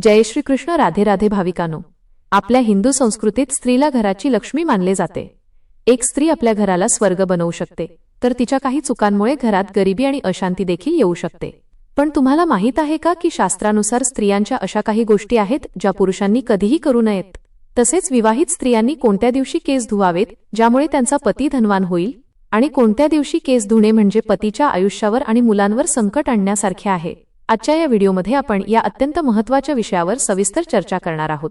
जय श्री कृष्ण. राधे राधे भाविकांनो. आपल्या हिंदू संस्कृतीत स्त्रीला घराची लक्ष्मी मानले जाते. एक स्त्री आपल्या घराला स्वर्ग बनवू शकते, तर तिच्या काही चुकांमुळे घरात गरिबी आणि अशांती देखील येऊ शकते. पण तुम्हाला माहित आहे का की शास्त्रानुसार स्त्रियांच्या अशा काही गोष्टी आहेत ज्या पुरुषांनी कधीही करू नयेत. तसेच विवाहित स्त्रियांनी कोणत्या दिवशी केस धुवावेत ज्यामुळे त्यांचा पती धनवान होईल, आणि कोणत्या दिवशी केस धुणे म्हणजे पतीच्या आयुष्यावर आणि मुलांवर संकट आणण्यासारखे आहे. आजच्या या व्हिडिओमध्ये आपण या अत्यंत महत्त्वाच्या विषयावर सविस्तर चर्चा करणार आहोत.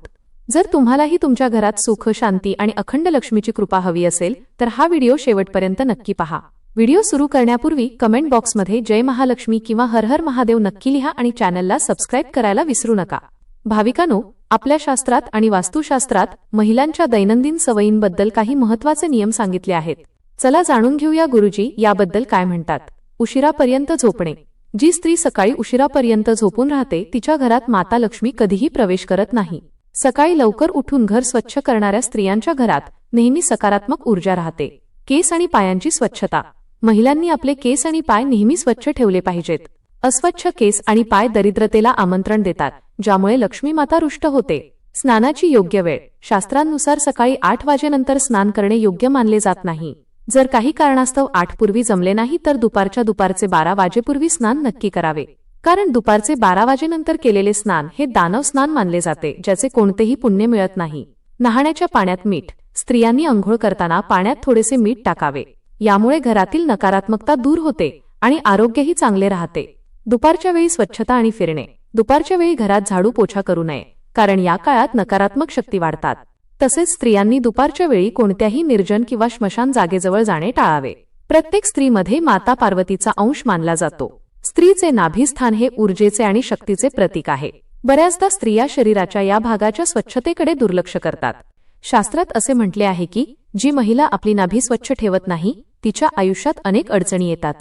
जर तुम्हालाही तुमच्या घरात सुख, शांती आणि अखंड लक्ष्मीची कृपा हवी असेल तर हा व्हिडिओ शेवटपर्यंत नक्की पहा. व्हिडिओ सुरू करण्यापूर्वी कमेंट बॉक्समध्ये जय महालक्ष्मी किंवा हर हर महादेव नक्की लिहा आणि चॅनलला सबस्क्राइब करायला विसरू नका. भाविकांनो, आपल्या शास्त्रात आणि वास्तुशास्त्रात महिलांच्या दैनंदिन सवयींबद्दल काही महत्त्वाचे नियम सांगितले आहेत. चला जाणून घेऊया गुरुजी याबद्दल काय म्हणतात. उशिरापर्यंत झोपणे. जी स्त्री सकाळी उशिरापर्यंत झोपून राहते तिच्या घरात माता लक्ष्मी कधीही प्रवेश करत नाही. सकाळी लवकर उठून घर स्वच्छ करणाऱ्या स्त्रियांच्या घरात नेहमी सकारात्मक ऊर्जा राहते. केस आणि पायांची स्वच्छता. महिलांनी आपले केस आणि पाय नेहमी स्वच्छ ठेवले पाहिजेत. अस्वच्छ केस आणि पाय दरिद्रतेला आमंत्रण देतात, ज्यामुळे लक्ष्मी माता रुष्ट होते. स्नानाची योग्य वेळ. शास्त्रांनुसार सकाळी 8 वाजेनंतर स्नान करणे योग्य मानले जात नाही. जर काही कारणास्तव 8 पूर्वी जमले नाही तर दुपारचे 12 वाजेपूर्वी स्नान नक्की करावे. कारण दुपारचे 12 वाजेनंतर केलेले स्नान हे दानव स्नान मानले जाते, ज्याचे कोणतेही पुण्य मिळत नाही. नहाण्याच्या पाण्यात मीठ. स्त्रियांनी अंघोळ करताना पाण्यात थोडेसे मीठ टाकावे. यामुळे घरातील नकारात्मकता दूर होते आणि आरोग्यही चांगले राहते. दुपारच्या वेळी स्वच्छता आणि फिरणे. दुपारच्या वेळी घरात झाडू पोछा करू नये, कारण या काळात नकारात्मक शक्ती वाढतात. तसेच स्त्रियांनी दुपारच्या वेळी कोणत्याही निर्जन किंवा श्मशान जागेजवळ जाणे टाळावे. प्रत्येक स्त्रीमध्ये माता पार्वतीचा अंश मानला जातो. स्त्रीचे नाभिस्थान हे ऊर्जेचे आणि शक्तीचे प्रतीक आहे. बऱ्याचदा स्त्रिया शरीराच्या या भागाच्या स्वच्छतेकडे दुर्लक्ष करतात. शास्त्रात असे म्हटले आहे की जी महिला आपली नाभी स्वच्छ ठेवत नाही तिच्या आयुष्यात अनेक अडचणी येतात.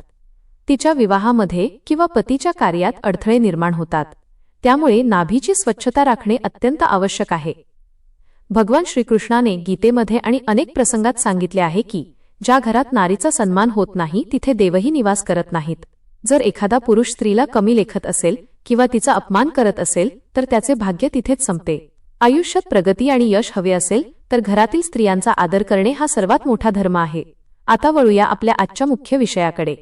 तिच्या विवाहामध्ये किंवा पतीच्या कार्यात अडथळे निर्माण होतात. त्यामुळे नाभीची स्वच्छता राखणे अत्यंत आवश्यक आहे. भगवान श्रीकृष्णाने गीतेमध्ये आणि अनेक प्रसंगात सांगितले आहे की ज्या घरात नारीचा सन्मान होत नाही तिथे देवही निवास करत नाहीत. जर एखादा पुरुष स्त्रीला कमी लेखत असेल किंवा तिचा अपमान करत असेल तर त्याचे भाग्य तिथेच संपते. आयुष्यात प्रगती आणि यश हवे असेल तर घरातील स्त्रियांचा आदर करणे हा सर्वात मोठा धर्म आहे. आता वळूया आपल्या आजच्या मुख्य विषयाकडे.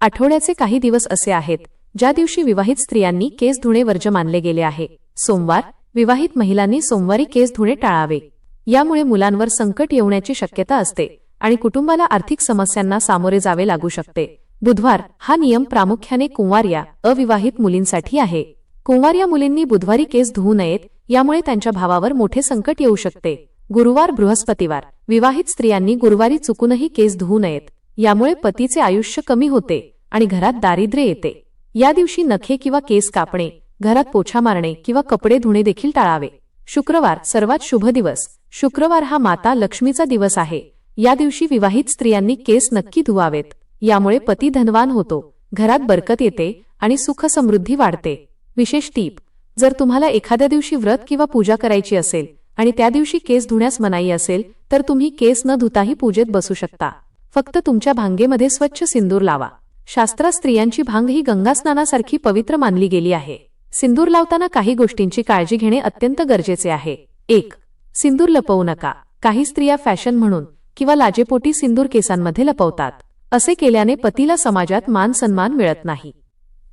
आठवड्याचे काही दिवस असे आहेत ज्या दिवशी विवाहित स्त्रियांनी केस धुणे वर्ज्य मानले गेले आहे. सोमवार. विवाहित महिलांनी सोमवारी केस धुणे टाळावे. यामुळे मुलांवर संकट येण्याची शक्यता असते आणि कुटुंबाला आर्थिक समस्यांना सामोरे जावे लागू शकते. बुधवार. हा नियम प्रामुख्याने कुंवार्या अविवाहित मुलींसाठी आहे. कुंवार्या मुलींनी बुधवारी केस धुवू नयेत, यामुळे त्यांच्या भावावर मोठे संकट येऊ शकते. गुरुवार. बृहस्पतिवार. विवाहित स्त्रियांनी गुरुवारी चुकूनही केस धुवू नयेत. यामुळे पतीचे आयुष्य कमी होते आणि घरात दारिद्र्य येते. या दिवशी नखे किंवा केस कापणे, घरात पोछा मारणे किंवा कपडे धुणे देखील टाळावे. शुक्रवार. सर्वात शुभ दिवस. शुक्रवार हा माता लक्ष्मीचा दिवस आहे. या दिवशी विवाहित स्त्रियांनी केस नक्की धुवावेत. यामुळे पती धनवान होतो, घरात बरकत येते आणि सुख समृद्धी वाढते. विशेष टीप. जर तुम्हाला एखाद्या दिवशी व्रत किंवा पूजा करायची असेल आणि त्या दिवशी केस धुण्यास मनाई असेल तर तुम्ही केस न धुताही पूजेत बसू शकता. फक्त तुमच्या भांगेमध्ये स्वच्छ सिंदूर लावा. शास्त्रात स्त्रियांची भांग ही गंगा स्नानासारखी पवित्र मानली गेली आहे. सिंदूर लावताना काही गोष्टींची काळजी घेणे अत्यंत गरजेचे आहे. 1. सिंदूर लपवू नका. काही स्त्रिया फॅशन म्हणून किंवा लाजेपोटी सिंदूर केसांमध्ये लपवतात. असे केल्याने पतीला समाजात मान सन्मान मिळत नाही.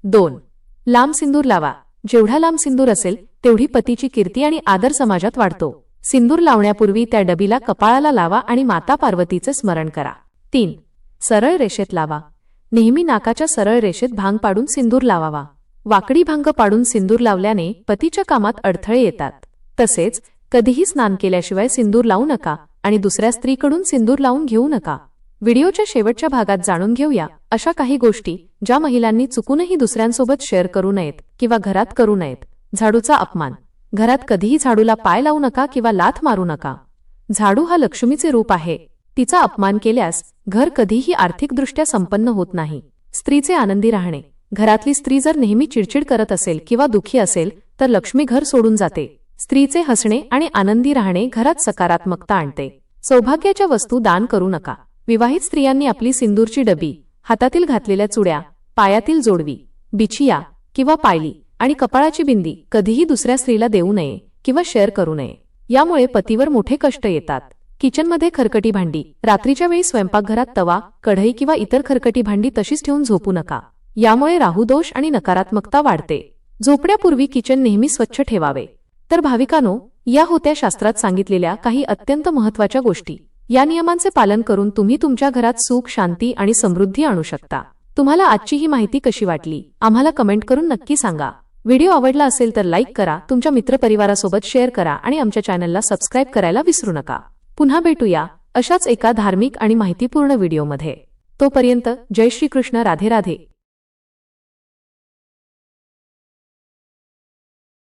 2. लांब सिंदूर लावा. जेवढा लांब सिंदूर असेल तेवढी पतीची कीर्ती आणि आदर समाजात वाढतो. सिंदूर लावण्यापूर्वी त्या डबीला कपाळाला लावा आणि माता पार्वतीचे स्मरण करा. 3. सरळ रेषेत लावा. नेहमी नाकाच्या सरळ रेषेत भांग पाडून सिंदूर लावावा. वाकडी भांग पाडून सिंदूर लावल्याने पतीच्या कामात अडथळे येतात. तसेच कधीही स्नान केल्याशिवाय सिंदूर लावू नका आणि दुसऱ्या स्त्रीकडून सिंदूर लावून घेऊ नका. व्हिडिओच्या शेवटच्या भागात जाणून घेऊया अशा काही गोष्टी ज्या महिलांनी चुकूनही दुसऱ्यांसोबत शेअर करू नयेत किंवा घरात करू नयेत. झाडूचा अपमान. घरात कधीही झाडूला पाय लावू नका किंवा लाथ मारू नका. झाडू हा लक्ष्मीचे रूप आहे. तिचा अपमान केल्यास घर कधीही आर्थिकदृष्ट्या संपन्न होत नाही. स्त्रीचे आनंदी राहणे. घरातली स्त्री जर नेहमी चिडचिड करत असेल किंवा दुःखी असेल तर लक्ष्मी घर सोडून जाते. स्त्रीचे हसणे आणि आनंदी राहणे घरात सकारात्मकता आणते. सौभाग्याच्या वस्तू दान करू नका. विवाहित स्त्रियांनी आपली सिंदूरची डबी, हातातील घातलेल्या चुड्या, पायातील जोडवी, बिछिया किंवा पायली आणि कपाळाची बिंदी कधीही दुसऱ्या स्त्रीला देऊ नये किंवा शेअर करू नये. यामुळे पतीवर मोठे कष्ट येतात. किचनमध्ये खरकटी भांडी. रात्रीच्या वेळी स्वयंपाकघरात तवा, कढई किंवा इतर खरकटी भांडी तशीच ठेवून झोपू नका. यामुळे राहुदोष आणि नकारात्मकता वाढते. झोपण्यापूर्वी किचन नेहमी स्वच्छ ठेवावे. तर भाविकांनो, या होत्या शास्त्रात सांगितलेल्या काही अत्यंत महत्त्वाच्या गोष्टी. या नियमांचे पालन करून तुम्ही तुमच्या घरात सुख, शांती आणि समृद्धी आणू शकता. तुम्हाला आजची ही माहिती कशी वाटली आम्हाला कमेंट करून नक्की सांगा. व्हिडिओ आवडला असेल तर लाईक करा, तुमच्या मित्रपरिवारासोबत शेअर करा आणि आमच्या चॅनलला सबस्क्राईब करायला विसरू नका. पुन्हा भेटूया अशाच एका धार्मिक आणि माहितीपूर्ण व्हिडिओमध्ये. तोपर्यंत जय श्री कृष्ण. राधे राधे.